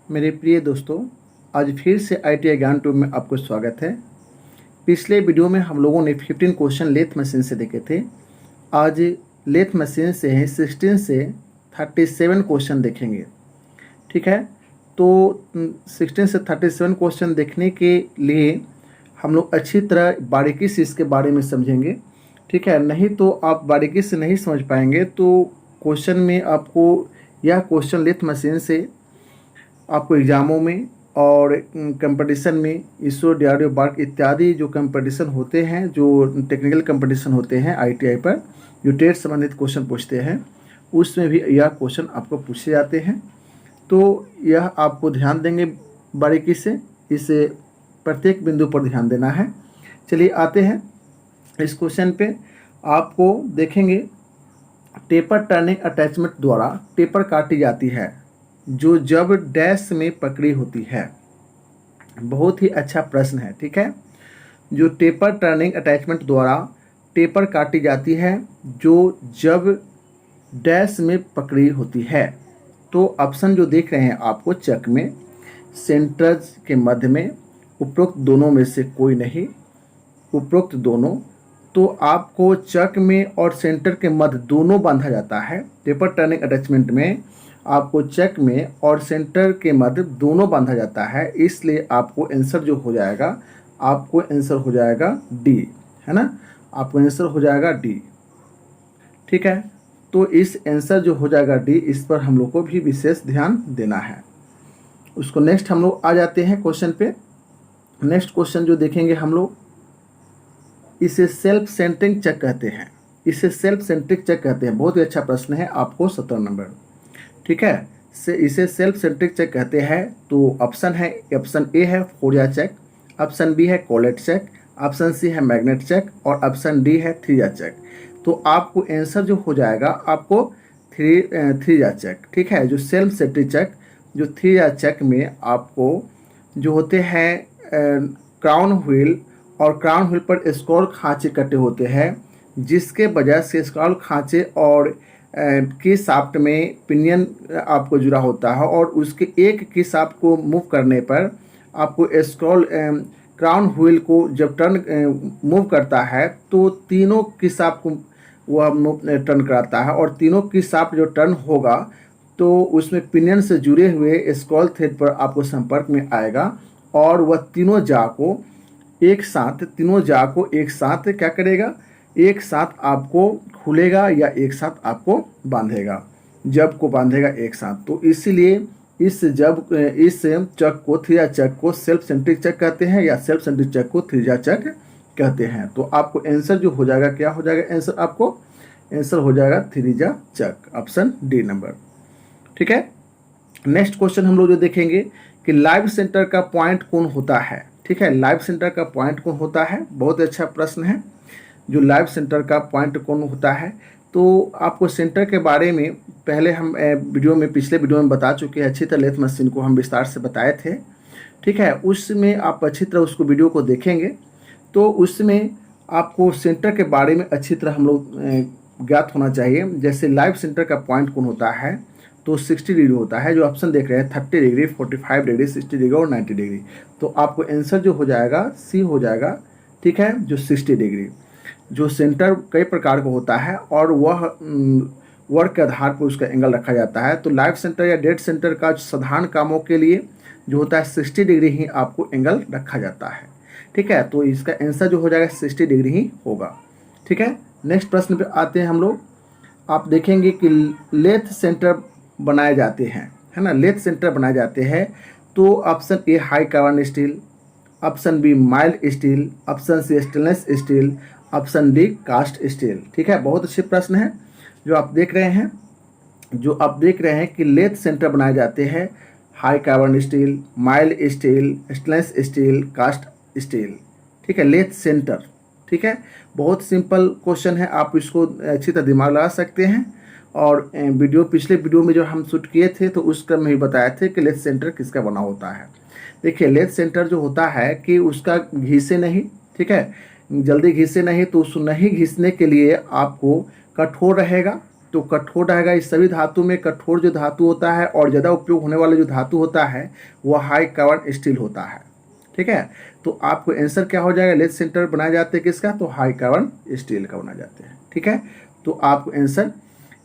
मेरे प्रिय दोस्तों, आज फिर से ITI ज्ञान ट्यूब में आपको स्वागत है। पिछले वीडियो में हम लोगों ने 15 क्वेश्चन लेथ मशीन से देखे थे। आज लेथ मशीन से 16 से 37 क्वेश्चन देखेंगे। ठीक है, तो 16 से 37 क्वेश्चन देखने के लिए हम लोग अच्छी तरह बारीकी से इसके बारे में समझेंगे। ठीक है, नहीं तो आप बारीकी से नहीं समझ पाएंगे तो क्वेश्चन में आपको यह क्वेश्चन लेथ मशीन से आपको एग्ज़ामों में और कंपटीशन में इसरो DRDO बार्क इत्यादि जो कंपटीशन होते हैं, जो टेक्निकल कंपटीशन होते हैं ITI पर, जो टेट संबंधित क्वेश्चन पूछते हैं, उसमें भी यह क्वेश्चन आपको पूछे जाते हैं। तो यह आपको ध्यान देंगे बारीकी से, इसे प्रत्येक बिंदु पर ध्यान देना है। चलिए आते हैं इस क्वेश्चन पे। आपको देखेंगे टेपर टर्निंग अटैचमेंट द्वारा टेपर काटी जाती है जो जब डैश में पकड़ी होती है। बहुत ही अच्छा प्रश्न है। ठीक है, जो टेपर टर्निंग अटैचमेंट द्वारा टेपर काटी जाती है जो जब डैश में पकड़ी होती है। तो ऑप्शन जो देख रहे हैं आपको चक में, सेंटर्स के मध्य में, उपरोक्त दोनों में से कोई नहीं, उपरोक्त दोनों। तो आपको चक में और सेंटर के मध्य दोनों बांधा जाता है। टेपर टर्निंग अटैचमेंट में आपको चक में और सेंटर के मध्य दोनों बांधा जाता है, इसलिए आपको आंसर जो हो जाएगा, आपको आंसर हो जाएगा डी, है ना। आपको आंसर हो जाएगा डी। ठीक है, तो इस आंसर जो हो जाएगा डी, इस पर हम लोग को भी विशेष ध्यान देना है। उसको नेक्स्ट हम लोग आ जाते हैं क्वेश्चन पे। नेक्स्ट क्वेश्चन जो देखेंगे हम लोग, इसे सेल्फ सेंटरिंग चक कहते हैं। इसे सेल्फ सेंट्रिक चक कहते हैं। बहुत ही अच्छा प्रश्न है, आपको 17 नंबर। ठीक है, इसे सेल्फ सेंट्रिक चक कहते हैं। तो ऑप्शन है, ऑप्शन ए है फोरिया चक, ऑप्शन बी है कोलेट चक, ऑप्शन सी है मैग्नेट चक और ऑप्शन डी है थ्रीजा चक। तो आपको आंसर जो हो जाएगा आपको थ्रीजा चक। ठीक है, जो सेल्फ सेंट्रिक चक, जो थ्रीजा चक में आपको जो होते हैं क्राउन व्हील, और क्राउन व्हील पर स्क्रॉल खांचे कटे होते हैं, जिसके वजह से स्क्रॉल खांचे और की शाफ्ट में पिनियन आपको जुड़ा होता है, और उसके एक की शाफ्ट को मूव करने पर आपको स्क्रॉल क्राउन व्हील को जब टर्न मूव करता है तो तीनों की शाफ्ट को वह टर्न कराता है, और तीनों की शाफ्ट जो टर्न होगा तो उसमें पिनियन से जुड़े हुए स्क्रॉल थ्रेड पर आपको संपर्क में आएगा, और वह तीनों जा को एक साथ क्या करेगा, एक साथ आपको खुलेगा या एक साथ आपको बांधेगा, जब को बांधेगा एक साथ। तो इसीलिए इस चक को, थ्रीजा चक को सेल्फ सेंट्रिक चक कहते हैं, या सेल्फ सेंट्रिक चक को थ्रीजा चक कहते हैं। तो आपको आंसर जो हो जाएगा, क्या हो जाएगा आंसर, आपको आंसर हो जाएगा थ्रीजा चक, ऑप्शन डी नंबर। ठीक है, नेक्स्ट क्वेश्चन हम लोग जो देखेंगे कि लाइव सेंटर का पॉइंट कौन होता है। ठीक है, लाइव सेंटर का पॉइंट कौन होता है, बहुत अच्छा प्रश्न है। जो लाइव सेंटर का पॉइंट कौन होता है, तो आपको सेंटर के बारे में पहले हम पिछले वीडियो में बता चुके हैं। अच्छी तरह लेथ मशीन को हम विस्तार से बताए थे। ठीक है, उसमें आप अच्छी तरह उसको वीडियो को देखेंगे तो उसमें आपको सेंटर के बारे में अच्छी तरह हम लोग ज्ञात होना चाहिए। जैसे लाइव सेंटर का पॉइंट कौन होता है, तो 60 डिग्री होता है। जो ऑप्शन देख रहे हैं 30 डिग्री, 45 डिग्री, 60 डिग्री और 90 डिग्री। तो आपको आंसर जो हो जाएगा सी हो जाएगा। ठीक है, जो 60 डिग्री। जो सेंटर कई प्रकार का होता है और वह वर्क के आधार पर उसका एंगल रखा जाता है। तो लाइव सेंटर या डेड सेंटर का साधारण कामों के लिए जो होता है 60 डिग्री ही आपको एंगल रखा जाता है। ठीक है, तो इसका आंसर जो हो जाएगा 60 डिग्री ही होगा। ठीक है, नेक्स्ट प्रश्न पे आते हैं हम लोग। आप देखेंगे कि लेथ सेंटर बनाए जाते हैं, है ना, लेथ सेंटर बनाए जाते हैं। तो option A high carbon steel, option B mild steel, option C stainless steel, option D cast steel. ठीक है, बहुत अच्छे प्रश्न है जो आप देख रहे हैं कि लेथ सेंटर बनाए जाते हैं high carbon steel, mild steel, stainless steel, cast steel. ठीक है, लेथ सेंटर। ठीक है, बहुत सिंपल क्वेश्चन है, आप इसको अच्छी तरह दिमाग लगा सकते हैं। और पिछले वीडियो में जो हम शूट किए थे तो उस क्रम में ही बताए थे कि लेथ सेंटर किसका बना होता है। देखिए, लेथ सेंटर जो होता है कि उसका घिसे नहीं, ठीक है, जल्दी घिसे नहीं, तो उस नहीं घिसने के लिए आपको कठोर रहेगा, तो कठोर रहेगा। इस सभी धातु में कठोर जो धातु होता है और ज़्यादा उपयोग होने वाला जो धातु होता है वह हाई कार्बन स्टील होता है। ठीक है, तो आपको आंसर क्या हो जाएगा, लेथ सेंटर बनाए जाते हैं किसका, तो हाई कार्बन स्टील का बनाए जाते हैं। ठीक है, तो आपको आंसर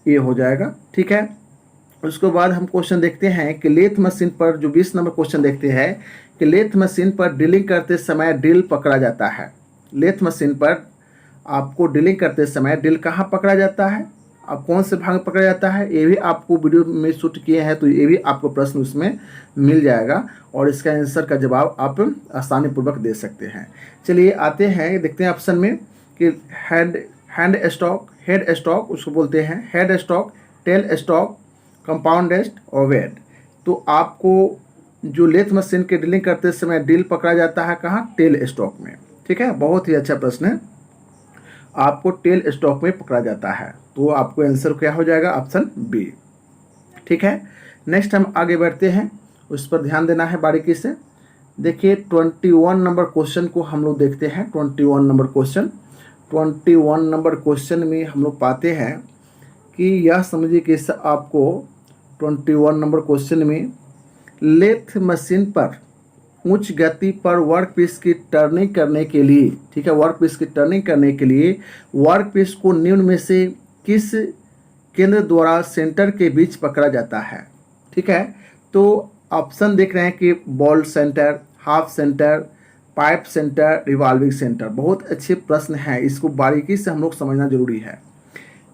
ये हो जाएगा। ठीक है, उसके बाद हम क्वेश्चन देखते हैं कि लेथ मशीन पर जो 20 नंबर क्वेश्चन देखते हैं कि लेथ मशीन पर ड्रिलिंग करते समय ड्रिल पकड़ा जाता है। लेथ मशीन पर आपको ड्रिलिंग करते समय ड्रिल कहाँ पकड़ा जाता है, अब कौन से भाग में पकड़ा जाता है, ये भी आपको वीडियो में शूट किए हैं, तो ये भी आपको प्रश्न उसमें मिल जाएगा और इसका आंसर का जवाब आप आसानी पूर्वक दे सकते हैं। चलिए आते हैं, देखते हैं ऑप्शन में कि हेड स्टॉक उसको बोलते हैं, head stock, tell stock, compound rest और वेट। तो आपको जो लेथ मशीन के ड्रिलिंग करते समय ड्रिल पकड़ा जाता है कहाँ, टेल स्टॉक में। ठीक है, बहुत ही अच्छा प्रश्न है, आपको टेल स्टॉक में पकड़ा जाता है, तो आपको आंसर क्या हो जाएगा, ऑप्शन बी। ठीक है, नेक्स्ट हम आगे बढ़ते हैं, उस पर ध्यान देना है बारीकी से। देखिए 21 नंबर क्वेश्चन को हम लोग देखते हैं। 21 नंबर क्वेश्चन में हम लोग पाते हैं कि यह समझिए कि आपको 21 नंबर क्वेश्चन में लेथ मशीन पर उच्च गति पर वर्क पीस की टर्निंग करने के लिए, ठीक है, वर्क पीस की टर्निंग करने के लिए वर्क पीस को निम्न में से किस केंद्र द्वारा सेंटर के बीच पकड़ा जाता है। ठीक है, तो ऑप्शन देख रहे हैं कि ball centre, half centre, pipe centre, revolving centre. बहुत अच्छे प्रश्न हैं, इसको बारीकी से हम लोग समझना जरूरी है।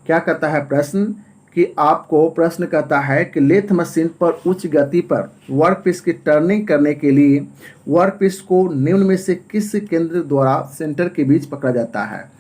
क्या कहता है प्रश्न कि आपको प्रश्न कहता है कि लेथ मशीन पर उच्च गति पर वर्क पीस की टर्निंग करने के लिए वर्क पीस को निम्न में से किस केंद्र द्वारा सेंटर के बीच पकड़ा जाता है।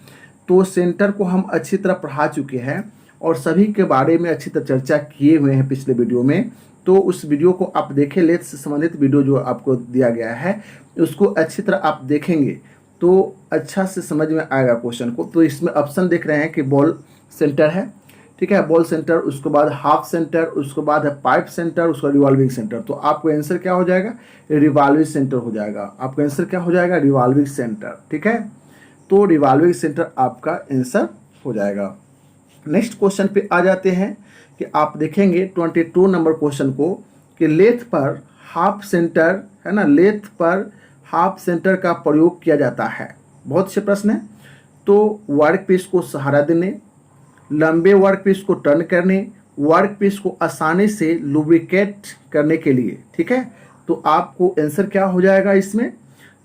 तो सेंटर को हम अच्छी तरह पढ़ा चुके हैं और सभी के बारे में अच्छी तरह चर्चा किए हुए हैं पिछले वीडियो में, तो उस वीडियो को आप देखें, लेथ से संबंधित वीडियो जो आपको दिया गया है उसको अच्छी तरह आप देखेंगे तो अच्छा से समझ में आएगा क्वेश्चन को। तो इसमें ऑप्शन देख रहे हैं कि बॉल सेंटर है, ठीक है, बॉल सेंटर, उसके बाद हाफ सेंटर, उसके बाद है पाइप सेंटर, उसका रिवॉल्विंग सेंटर। तो आपको आंसर क्या हो जाएगा, रिवॉल्विंग सेंटर हो जाएगा। आपका आंसर क्या हो जाएगा, रिवॉल्विंग सेंटर। ठीक है, तो रिवॉल्विंग सेंटर आपका आंसर हो जाएगा। नेक्स्ट क्वेश्चन पे आ जाते हैं कि आप देखेंगे 22 नंबर क्वेश्चन को कि लेथ पर हाफ सेंटर है ना, लेथ पर हाफ सेंटर का प्रयोग किया जाता है। बहुत से प्रश्न है। तो वर्क पीस को सहारा देने, लंबे वर्क पीस को टर्न करने, वर्क पीस को आसानी से लुब्रिकेट करने के लिए। ठीक है, तो आपको आंसर क्या हो जाएगा इसमें,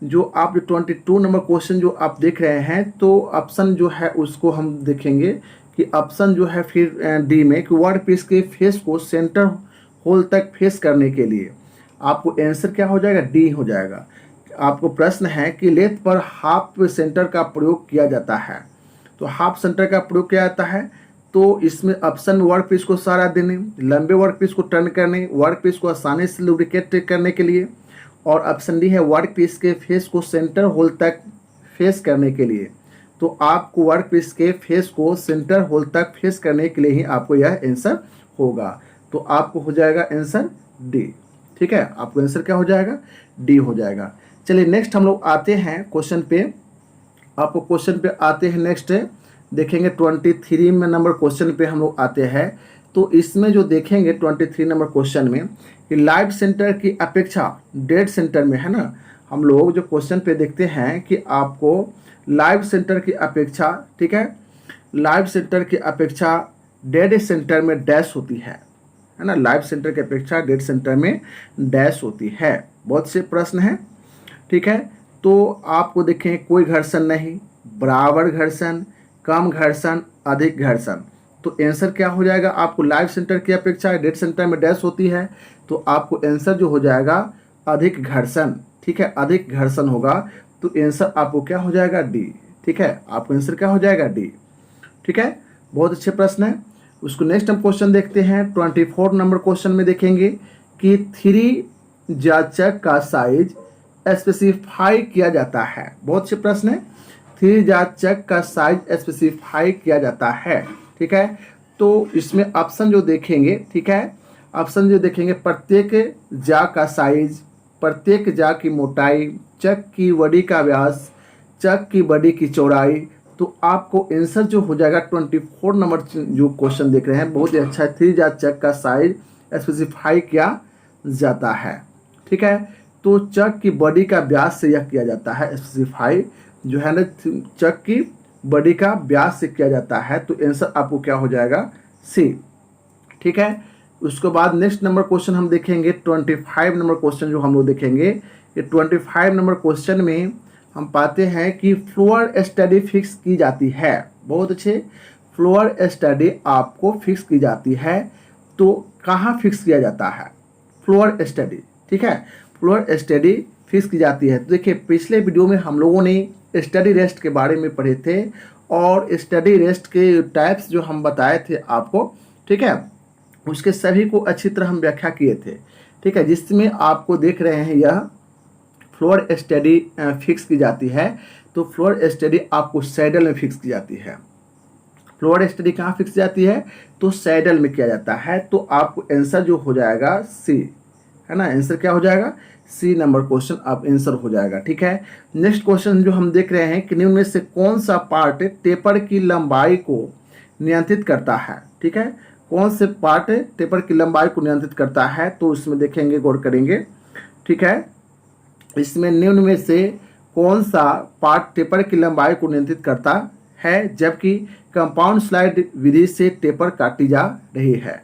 जो आप 22 नंबर क्वेश्चन जो आप देख रहे हैं, तो ऑप्शन जो है उसको हम देखेंगे कि ऑप्शन जो है फिर डी में कि वर्क पीस के फेस को सेंटर होल तक फेस करने के लिए। आपको आंसर क्या हो जाएगा, डी हो जाएगा। आपको प्रश्न है कि लेथ पर हाफ सेंटर का प्रयोग किया जाता है, तो हाफ सेंटर का प्रयोग किया जाता है, तो इसमें ऑप्शन वर्क पीस को सहारा देने, लंबे वर्क पीस को टर्न करने, वर्क पीस को आसानी से लुब्रिकेट करने के लिए, और ऑप्शन डी है वर्क पीस के फेस को सेंटर होल तक फेस करने के लिए। तो आपको वर्क पीस के फेस को सेंटर होल तक फेस करने के लिए ही आपको यह आंसर होगा। तो आपको हो जाएगा आंसर डी। ठीक है, आपको आंसर क्या हो जाएगा, डी हो जाएगा। चलिए नेक्स्ट हम लोग आते हैं क्वेश्चन पे, आपको क्वेश्चन पे आते हैं। नेक्स्ट देखेंगे 23 में नंबर क्वेश्चन पे हम लोग आते हैं। तो इसमें जो देखेंगे 23 नंबर क्वेश्चन में कि लाइव सेंटर की अपेक्षा डेड सेंटर में, है ना, हम लोग जो क्वेश्चन पे देखते हैं कि आपको लाइव सेंटर की अपेक्षा, ठीक है, लाइव सेंटर की अपेक्षा डेड सेंटर में डैश होती है ना, लाइव सेंटर की अपेक्षा डेड सेंटर में डैश होती है। बहुत से प्रश्न हैं। ठीक है, तो आपको देखें कोई घर्षण नहीं, बराबर घर्षण, कम घर्षण, अधिक घर्षण। तो आंसर क्या हो जाएगा, आपको लाइव सेंटर की अपेक्षा डेड सेंटर में डैश होती है, तो आपको आंसर जो हो जाएगा अधिक घर्षण। ठीक है, अधिक घर्षण होगा, तो आंसर आपको क्या हो जाएगा, डी। ठीक है, आपको आंसर क्या हो जाएगा, डी। ठीक है, बहुत अच्छे प्रश्न है। उसको नेक्स्ट हम क्वेश्चन देखते हैं। 24 नंबर क्वेश्चन में देखेंगे कि 3 जाचक का साइज स्पेसिफाई किया जाता है। बहुत से प्रश्न है। 3 जाचक का साइज स्पेसिफाई किया जाता है। ठीक है, तो इसमें ऑप्शन जो देखेंगे, ठीक है, ऑप्शन जो देखेंगे, प्रत्येक जा का साइज, प्रत्येक जा की मोटाई, चक की बॉडी का व्यास, चक की बॉडी की चौड़ाई, तो आपको आंसर जो हो जाएगा 24 नंबर जो क्वेश्चन देख रहे हैं, बहुत ही अच्छा है। 3 जार चक का साइज स्पेसिफाई किया जाता है, ठीक है। तो चक की बॉडी का व्यास से यह किया जाता है, स्पेसिफाई जो है ना चक की बॉडी का व्यास से किया जाता है। तो आंसर आपको क्या हो जाएगा, सी, ठीक है। उसके बाद नेक्स्ट नंबर क्वेश्चन हम देखेंगे 25 नंबर क्वेश्चन जो हम लोग देखेंगे। ये 25 नंबर क्वेश्चन में हम पाते हैं कि फ्लोर स्टडी फिक्स की जाती है। बहुत अच्छे, फ्लोर स्टडी आपको फिक्स की जाती है। तो कहाँ फिक्स किया जाता है फ्लोर स्टडी, ठीक है। फ्लोर स्टडी फिक्स की जाती है। तो देखिए पिछले वीडियो में हम लोगों ने स्टडी रेस्ट के बारे में पढ़े थे और स्टडी रेस्ट के टाइप्स जो हम बताए थे आपको, ठीक है, उसके सभी को अच्छी तरह हम व्याख्या किए थे, ठीक है। जिसमें आपको देख रहे हैं यह फ्लोर स्टडी फिक्स की जाती है। तो फ्लोर स्टडी आपको सैडल में फिक्स की जाती है। फ्लोर स्टडी कहाँ फिक्स जाती है, तो सैडल में किया जाता है। तो आपको आंसर जो हो जाएगा सी, है ना। आंसर क्या हो जाएगा, सी नंबर क्वेश्चन आप आंसर हो जाएगा, ठीक है। नेक्स्ट क्वेश्चन जो हम देख रहे हैं कि निम्न में से कौन सा पार्ट टेपर की लंबाई को नियंत्रित करता है, ठीक है। कौन से पार्ट टेपर की लंबाई को नियंत्रित करता है, तो इसमें देखेंगे, गौर करेंगे, ठीक है। इसमें निम्न में से कौन सा पार्ट टेपर की लंबाई को नियंत्रित करता है जबकि कंपाउंड स्लाइड विधि से टेपर काटी जा रही है।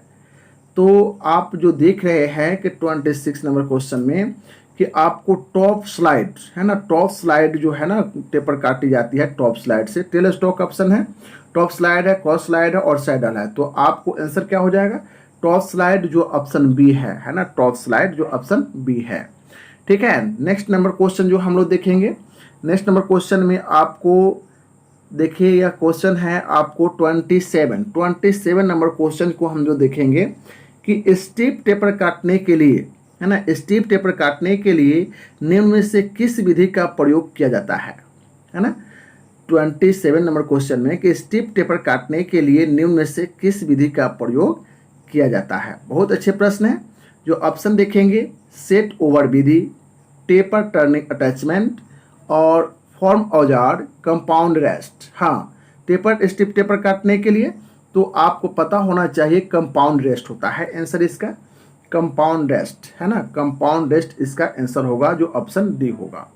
तो आप जो देख रहे हैं कि 26 नंबर क्वेश्चन में कि आपको टॉप स्लाइड, है ना, टॉप स्लाइड जो है ना टेपर काटी जाती है टॉप स्लाइड से। टेल स्टॉक ऑप्शन है, टॉप स्लाइड है, क्रॉस स्लाइड है और सैडल है। तो आपको आंसर क्या हो जाएगा, टॉप स्लाइड जो ऑप्शन बी है ना, टॉप स्लाइड जो ऑप्शन बी है, ठीक है। नेक्स्ट नंबर क्वेश्चन जो हम लोग देखेंगे, नेक्स्ट नंबर क्वेश्चन में आपको देखिए यह क्वेश्चन है आपको 27 नंबर क्वेश्चन को हम जो देखेंगे कि स्टीप टेपर काटने के लिए, है ना, स्टीप टेपर काटने के लिए निम्न में से किस विधि का प्रयोग किया जाता है ना। 27 नंबर क्वेश्चन में कि स्टीप टेपर काटने के लिए निम्न में से किस विधि का प्रयोग किया जाता है। बहुत अच्छे प्रश्न है। जो ऑप्शन देखेंगे, सेट ओवर विधि, टेपर टर्निंग अटैचमेंट और फॉर्म औजार, कंपाउंड रेस्ट। हाँ, टेपर स्टिप टेपर काटने के लिए तो आपको पता होना चाहिए कंपाउंड रेस्ट होता है आंसर इसका, कंपाउंड रेस्ट, है ना, कंपाउंड रेस्ट इसका आंसर होगा जो ऑप्शन डी होगा,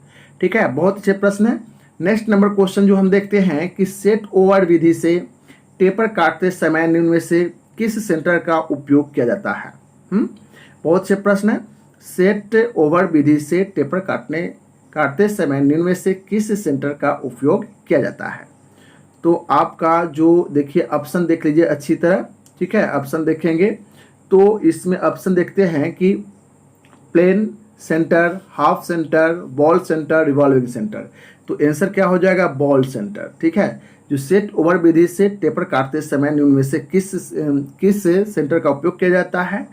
ठीक है। बहुत अच्छे प्रश्न है। नेक्स्ट नंबर क्वेश्चन जो हम देखते हैं कि सेट ओवर विधि से टेपर काटते समय निम्न में से किस सेंटर का उपयोग किया जाता है। बहुत अच्छे प्रश्न है। सेट ओवर विधि से टेपर काटते समय निम्न में से किस सेंटर का उपयोग किया जाता है। तो आपका जो देखिए ऑप्शन देख लीजिए अच्छी तरह, ठीक है। ऑप्शन देखेंगे तो इसमें ऑप्शन देखते हैं कि plain centre, half centre, ball centre, revolving centre. तो आंसर क्या हो जाएगा, बॉल सेंटर, ठीक है। जो सेट ओवर विधि से टेपर काटते समय निम्न में से किस सेंटर का उपयोग किया जाता है,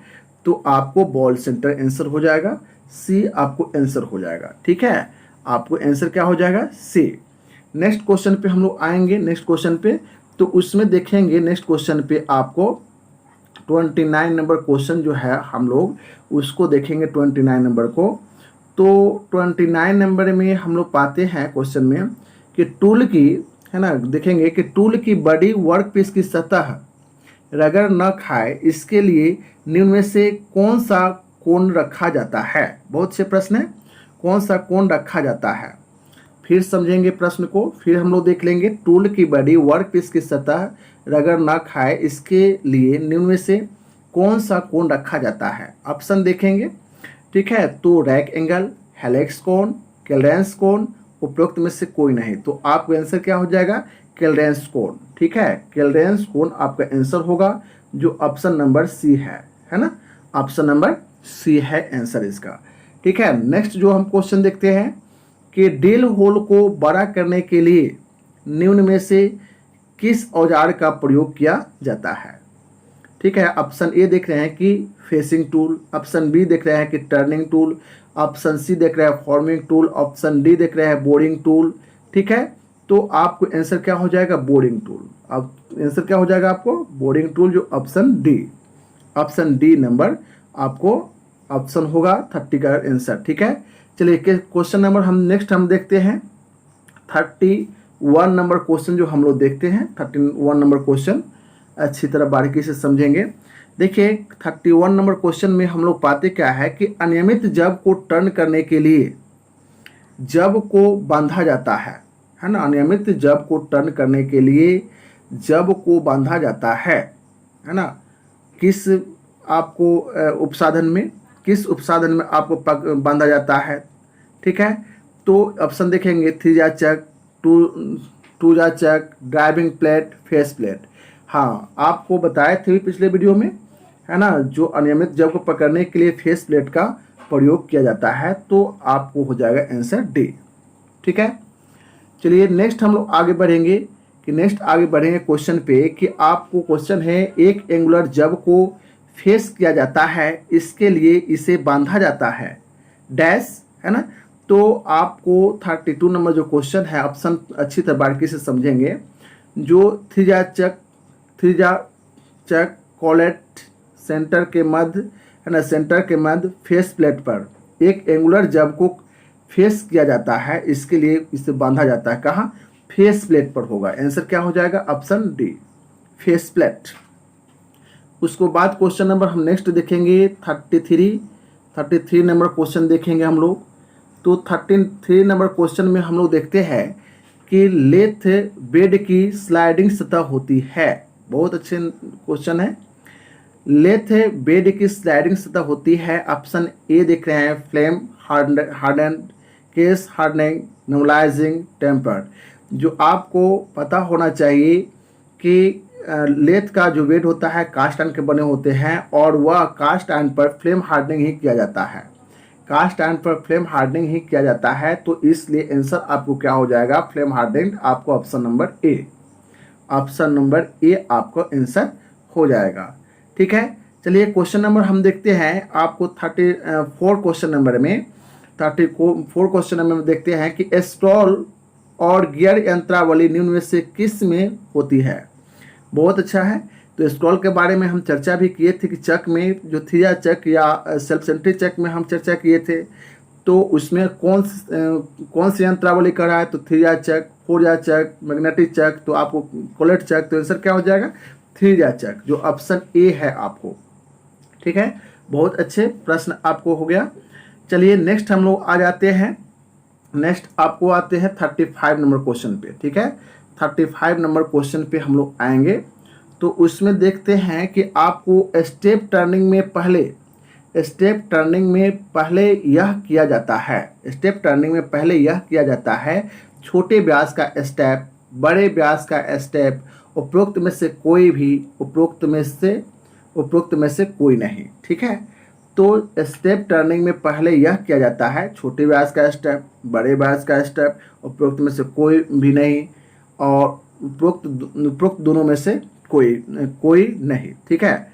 तो आपको बॉल सेंटर आंसर हो जाएगा। सी आपको आंसर हो जाएगा, ठीक है। आपको आंसर क्या हो जाएगा, सी। नेक्स्ट क्वेश्चन पे हम लोग आएंगे, नेक्स्ट क्वेश्चन पे तो उसमें देखेंगे नेक्स्ट क्वेश्चन पे आपको 29 नंबर क्वेश्चन जो है हम लोग उसको देखेंगे 29 नंबर को। तो 29 नंबर में हम लोग पाते हैं क्वेश्चन में कि टूल की, है ना, देखेंगे कि टूल की बॉडी वर्क पीस की सतह रगड़ न खाए इसके लिए निम्न में से कौन सा कोण रखा जाता है। बहुत से प्रश्न है, कौन सा कोण रखा जाता है। फिर समझेंगे प्रश्न को, फिर हम लोग देख लेंगे टूल की बॉडी वर्क पीस की सतह रगड़ न खाए इसके लिए निम्न में से कौन सा कोण रखा जाता है। ऑप्शन देखेंगे, ठीक है। तो रैक एंगल, हेलिक्स कोण, क्लीयरेंस कोण, उपरोक्त में से कोई नहीं। तो आपका आंसर क्या हो जाएगा, क्लीयरेंस कोण, ठीक है। क्लीयरेंस कोण आपका आंसर होगा जो ऑप्शन नंबर सी है ना, ऑप्शन नंबर सी है आंसर इसका, ठीक है। नेक्स्ट जो हम क्वेश्चन देखते हैं कि ड्रिल होल को बड़ा करने के लिए निम्न में से किस औजार का प्रयोग किया जाता है, ठीक है। ऑप्शन ए देख रहे हैं कि फेसिंग टूल, ऑप्शन बी देख रहे हैं कि टर्निंग टूल, ऑप्शन सी देख रहे हैं फॉर्मिंग टूल, ऑप्शन डी देख रहे हैं बोरिंग टूल, ठीक है। तो आपको आंसर क्या हो जाएगा, बोरिंग टूल। अब आंसर क्या हो जाएगा आपको, बोरिंग टूल जो ऑप्शन डी नंबर आपको ऑप्शन होगा 30 का आंसर, ठीक है। चलिए क्वेश्चन नंबर हम नेक्स्ट हम देखते हैं 31 1 नंबर क्वेश्चन जो हम लोग देखते हैं, 31 नंबर क्वेश्चन अच्छी तरह बारीकी से समझेंगे। देखिए 31 नंबर क्वेश्चन में हम लोग पाते क्या है कि अनियमित जब को टर्न करने के लिए जब को बांधा जाता है ना। अनियमित जब को टर्न करने के लिए जब को बांधा जाता है ना। किस आपको उपसाधन में, किस उपसाधन में आपको बांधा जाता है, ठीक है। तो ऑप्शन देखेंगे 3 जा चक, 2 जा चक, ड्राइविंग प्लेट, फेस प्लेट। हाँ, आपको बताए थे पिछले वीडियो में, है ना, जो अनियमित जब को पकड़ने के लिए फेस प्लेट का प्रयोग किया जाता है, तो आपको हो जाएगा आंसर डी, ठीक है। चलिए नेक्स्ट हम लोग आगे बढ़ेंगे क्वेश्चन पे कि आपको क्वेश्चन है एक एंगुलर जब को फेस किया जाता है, इसके लिए इसे बांधा जाता है डैश, है ना। तो आपको 32 नंबर जो क्वेश्चन है, ऑप्शन अच्छी तरह बारीकी से समझेंगे। जो 3 जा चक कॉलेट सेंटर के मध्य, है ना, सेंटर के मध्य फेस प्लेट पर एक एंगुलर जब को फेस किया जाता है, इसके लिए इसे बांधा जाता है। कहाँ? फेस प्लेट पर होगा। आंसर क्या हो जाएगा? Option D, face plate. उसको बाद क्वेश्चन नंबर हम नेक्स्ट देखेंगे 33 नंबर क्वेश्चन देखेंगे हम लोग। तो 33 नंबर क्वेश्चन में हम लोग देखते हैं कि लेथ बेड की स्लाइडिंग सतह होती है। बहुत अच्छे क्वेश्चन है। लेथ बेड की स्लाइडिंग सतह होती है। ऑप्शन ए देख रहे हैं, flame harden, case hardening, normalising, tempered. जो आपको पता होना चाहिए कि लेथ का जो बेड होता है कास्ट आयरन के बने होते हैं, और वह कास्ट आयरन पर फ्लेम हार्डनिंग ही किया जाता है। कास्ट आयरन पर फ्लेम हार्डनिंग ही किया जाता है, तो इसलिए आंसर आपको क्या हो जाएगा? Flame hardening. आपको ऑप्शन नंबर ए आपको आंसर हो जाएगा, ठीक है। चलिए क्वेश्चन नंबर हम देखते हैं। आपको 34 क्वेश्चन नंबर में देखते हैं कि स्टॉल और गियर यंत्रावली निम्न में से किस में होती है। बहुत अच्छा है। तो स्क्रॉल के बारे में हम चर्चा भी किए थे कि चक में जो थ्रिया चक या सेल्फ सेंट्री चक में हम चर्चा किए थे। तो उसमें कौन सी यंत्रावली कर रहा है? तो थ्रिया चक, 4 जा चक, मैग्नेटिक चक, तो आपको कोलेट चक। तो आंसर क्या हो जाएगा? 3 जा चक, जो ऑप्शन ए है आपको, ठीक है। बहुत अच्छे प्रश्न आपको हो गया। चलिए नेक्स्ट हम लोग आ जाते हैं। नेक्स्ट आपको आते हैं 35 नंबर क्वेश्चन पे, ठीक है। 35 नंबर क्वेश्चन पे हम लोग आएंगे। तो उसमें देखते हैं कि आपको स्टेप टर्निंग में पहले यह किया जाता है। स्टेप टर्निंग में पहले यह किया जाता है छोटे व्यास का स्टेप, बड़े व्यास का स्टेप, उपरोक्त में से कोई नहीं, ठीक है। तो स्टेप टर्निंग में पहले यह किया जाता है छोटे व्यास का स्टेप, बड़े व्यास का स्टेप, उपरोक्त में से कोई भी नहीं, और उपरोक्त दोनों में से कोई नहीं, ठीक है।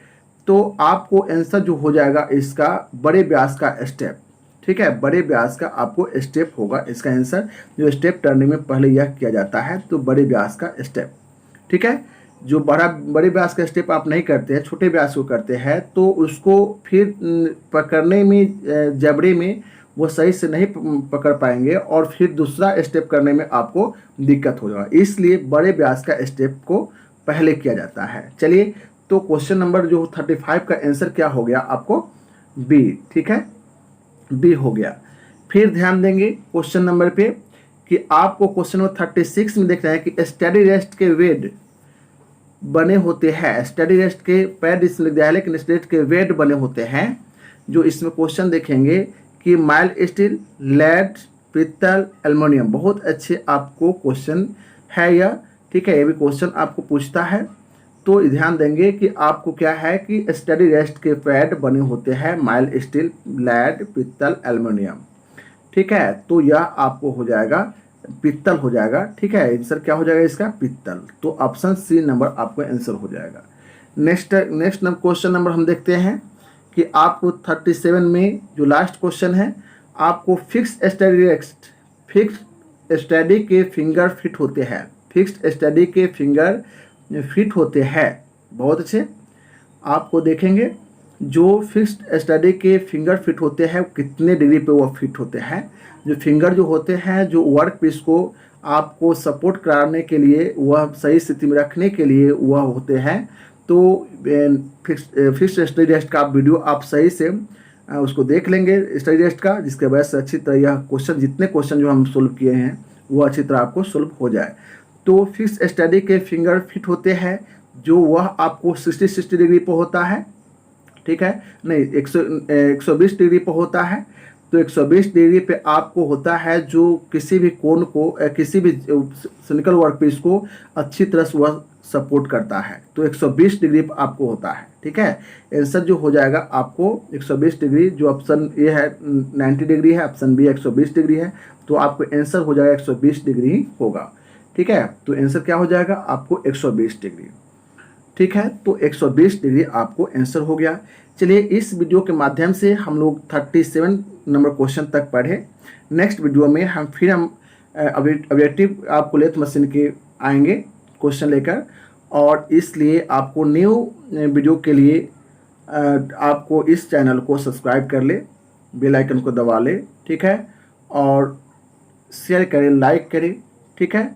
तो आपको आंसर जो हो जाएगा इसका बड़े व्यास का स्टेप, ठीक है। बड़े व्यास का आपको स्टेप होगा इसका आंसर। जो स्टेप टर्निंग में पहले यह किया जाता है, तो बड़े व्यास का स्टेप, ठीक है। जो बड़े व्यास का स्टेप आप नहीं करते हैं, छोटे व्यास को करते हैं, तो उसको फिर पकड़ने में जबड़े में वो सही से नहीं पकड़ पाएंगे, और फिर दूसरा स्टेप करने में आपको दिक्कत हो जाएगा। इसलिए बड़े व्यास का स्टेप को पहले किया जाता है। चलिए, तो क्वेश्चन नंबर जो 35 का आंसर क्या हो गया आपको? बी, ठीक है, बी हो गया। फिर ध्यान देंगे क्वेश्चन नंबर पे कि आपको क्वेश्चन नंबर 36 में देख रहे हैं कि स्टडी रेस्ट के वेड बने होते हैं। स्टडी रेस्ट के पैड इसमें लिख दिया है, लेकिन स्टडी रेस्ट के वेड बने होते हैं। जो इसमें क्वेश्चन देखेंगे कि माइल्ड स्टील, लेड, पीतल, एल्युमिनियम। बहुत अच्छे आपको क्वेश्चन है यह, ठीक है। ये भी क्वेश्चन आपको पूछता है, तो ध्यान देंगे कि आपको क्या है कि स्टडी रेस्ट के पैड बने होते हैं माइल्ड स्टील, लेड, पीतल, एल्युमिनियम, ठीक है। तो यह आपको हो जाएगा पित्तल हो जाएगा, ठीक है। आंसर क्या हो जाएगा इसका? पित्तल। तो ऑप्शन सी नंबर आपको आंसर हो जाएगा। नेक्स्ट क्वेश्चन नंबर हम देखते हैं कि आपको 37 में जो लास्ट क्वेश्चन है, आपको फिक्स्ड स्टडी के फिंगर फिट होते हैं। फिक्स्ड स्टडी के फिंगर फिट होते हैं। बहुत अच्छे। आपको देखेंगे जो फिक्स्ड स्टडी के फिंगर फिट होते हैं कितने डिग्री पे वो फिट होते हैं। जो फिंगर जो होते हैं, जो वर्क पीस को आपको सपोर्ट कराने के लिए, वह सही स्थिति में रखने के लिए वह होते हैं। तो फिक्स स्टडी टेस्ट का आप वीडियो आप सही से उसको देख लेंगे स्टडी टेस्ट का, जिसके वजह से अच्छी तरह यह क्वेश्चन, जितने क्वेश्चन जो हम सोल्व किए हैं वो अच्छी तरह आपको सोल्व हो जाए। तो फिक्स स्टडी के फिंगर फिट होते हैं, जो वह आपको 60 डिग्री पर होता है, ठीक है, नहीं 120 डिग्री पर होता है। तो 120 डिग्री पे आपको होता है जो किसी भी कोण को, किसी भी सिलिकॉन वर्कपीस को अच्छी तरह से वह सपोर्ट करता है। तो 120 डिग्री पर आपको होता है, ठीक है। आंसर जो हो जाएगा आपको 120 डिग्री, जो ऑप्शन ए है 90 डिग्री है, ऑप्शन बी 120 डिग्री है, तो आपको आंसर हो जाएगा 120 डिग्री होगा, ठीक है। तो आंसर क्या हो जाएगा आपको 120 डिग्री, ठीक है। तो 120 डिग्री आपको आंसर हो गया। चलिए, इस वीडियो के माध्यम से हम लोग 37 नंबर क्वेश्चन तक पढ़े। नेक्स्ट वीडियो में हम ऑब्जेक्टिव आपको लेथ मशीन के आएंगे क्वेश्चन लेकर, और इसलिए आपको न्यू वीडियो के लिए आपको इस चैनल को सब्सक्राइब कर ले, बेल आइकन को दबा ले, ठीक है, और शेयर करें, लाइक करें, ठीक है।